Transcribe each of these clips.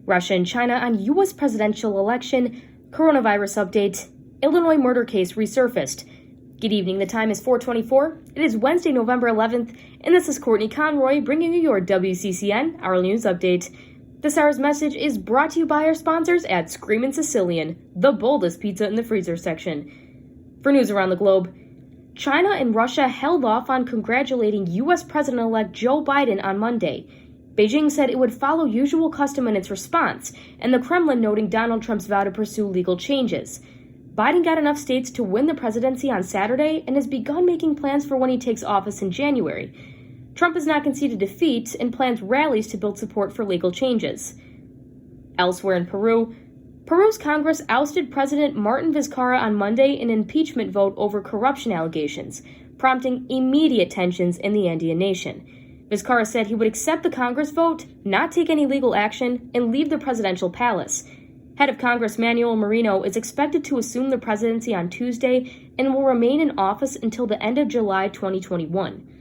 Russia and China on U.S. presidential election, coronavirus update, Illinois murder case resurfaced. Good evening, the time is 4:24. It is Wednesday, November 11th, and this is Courtney Conroy bringing you your WCCN Hourly News Update. This hour's message is brought to you by our sponsors at Screamin' Sicilian, the boldest pizza in the freezer section. For news around the globe, China and Russia held off on congratulating U.S. President-elect Joe Biden on Monday. Beijing said it would follow usual custom in its response, and the Kremlin noting Donald Trump's vow to pursue legal changes. Biden got enough states to win the presidency on Saturday and has begun making plans for when he takes office in January. Trump has not conceded defeat and plans rallies to build support for legal changes. Elsewhere in Peru, Peru's Congress ousted President Martin Vizcarra on Monday in an impeachment vote over corruption allegations, prompting immediate tensions in the Andean nation. Vizcarra said he would accept the Congress vote, not take any legal action, and leave the presidential palace. Head of Congress Manuel Merino is expected to assume the presidency on Tuesday and will remain in office until the end of July 2021.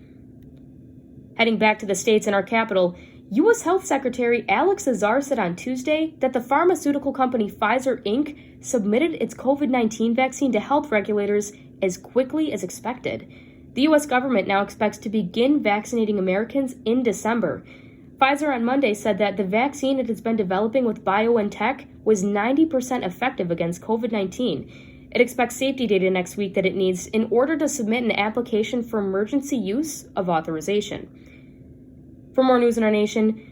Heading back to the states and our capital, U.S. Health Secretary Alex Azar said on Tuesday that the pharmaceutical company Pfizer Inc. submitted its COVID-19 vaccine to health regulators as quickly as expected. The U.S. government now expects to begin vaccinating Americans in December. Pfizer on Monday said that the vaccine it has been developing with BioNTech was 90% effective against COVID-19. It expects safety data next week that it needs in order to submit an application for emergency use of authorization. For more news in our nation,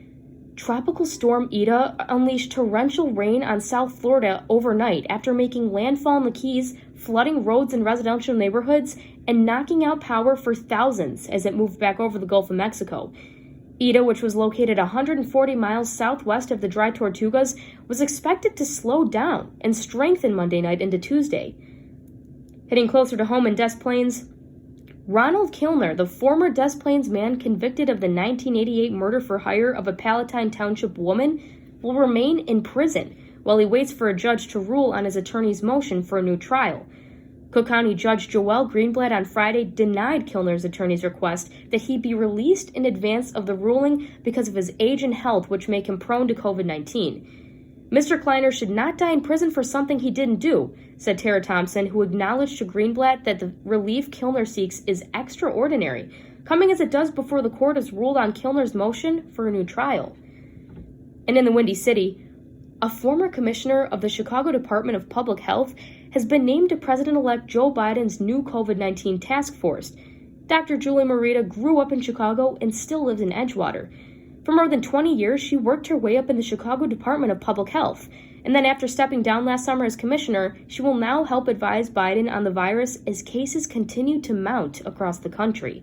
Tropical Storm Ida unleashed torrential rain on South Florida overnight after making landfall in the Keys, flooding roads and residential neighborhoods, and knocking out power for thousands as it moved back over the Gulf of Mexico. Ida, which was located 140 miles southwest of the Dry Tortugas, was expected to slow down and strengthen Monday night into Tuesday. Hitting closer to home in Des Plaines, Ronald Kilner, the former Des Plaines man convicted of the 1988 murder for hire of a Palatine Township woman, will remain in prison while he waits for a judge to rule on his attorney's motion for a new trial. Cook County Judge Joelle Greenblatt on Friday denied Kilner's attorney's request that he be released in advance of the ruling because of his age and health, which make him prone to COVID-19. Mr. Kleiner should not die in prison for something he didn't do, said Tara Thompson, who acknowledged to Greenblatt that the relief Kilner seeks is extraordinary, coming as it does before the court has ruled on Kilner's motion for a new trial. And in the Windy City, a former commissioner of the Chicago Department of Public Health has been named to President-elect Joe Biden's new COVID-19 task force. Dr. Julie Morita grew up in Chicago and still lives in Edgewater. For more than 20 years, she worked her way up in the Chicago Department of Public Health, and then after stepping down last summer as commissioner, she will now help advise Biden on the virus as cases continue to mount across the country.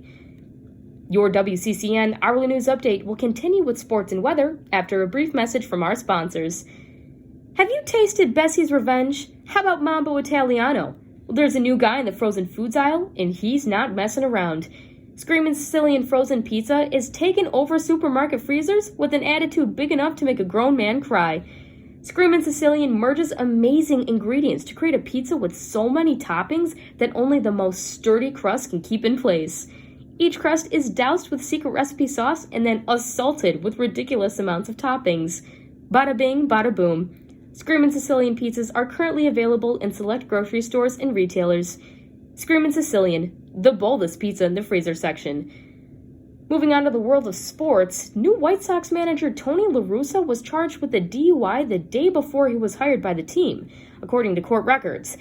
Your WCCN Hourly News Update will continue with sports and weather after a brief message from our sponsors. Have you tasted Bessie's Revenge? How about Mambo Italiano? Well, there's a new guy in the frozen foods aisle, and he's not messing around. Screamin' Sicilian Frozen Pizza is taking over supermarket freezers with an attitude big enough to make a grown man cry. Screamin' Sicilian merges amazing ingredients to create a pizza with so many toppings that only the most sturdy crust can keep in place. Each crust is doused with secret recipe sauce and then assaulted with ridiculous amounts of toppings. Bada bing, bada boom. Screamin' Sicilian pizzas are currently available in select grocery stores and retailers. Screamin' Sicilian, the boldest pizza in the freezer section. Moving on to the world of sports, new White Sox manager Tony La Russa was charged with a DUI the day before he was hired by the team, according to court records.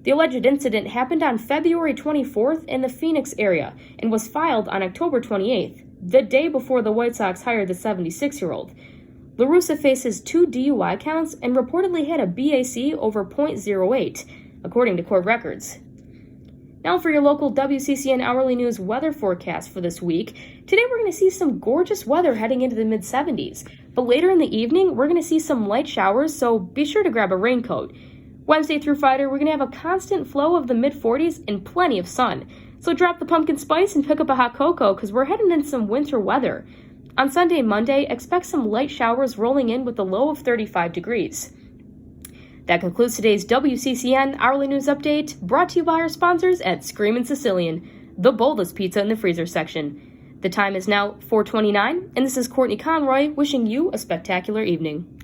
The alleged incident happened on February 24th in the Phoenix area and was filed on October 28th, the day before the White Sox hired the 76-year-old. La Russa faces 2 DUI counts and reportedly had a BAC over .08, according to court records. Now for your local WCCN Hourly News weather forecast for this week. Today we're going to see some gorgeous weather heading into the mid-70s, but later in the evening we're going to see some light showers, so be sure to grab a raincoat. Wednesday through Friday we're going to have a constant flow of the mid-40s and plenty of sun, so drop the pumpkin spice and pick up a hot cocoa because we're heading in some winter weather. On Sunday and Monday, expect some light showers rolling in with a low of 35 degrees. That concludes today's WCCN Hourly News Update, brought to you by our sponsors at Screamin' Sicilian, the boldest pizza in the freezer section. The time is now 4:29, and this is Courtney Conroy wishing you a spectacular evening.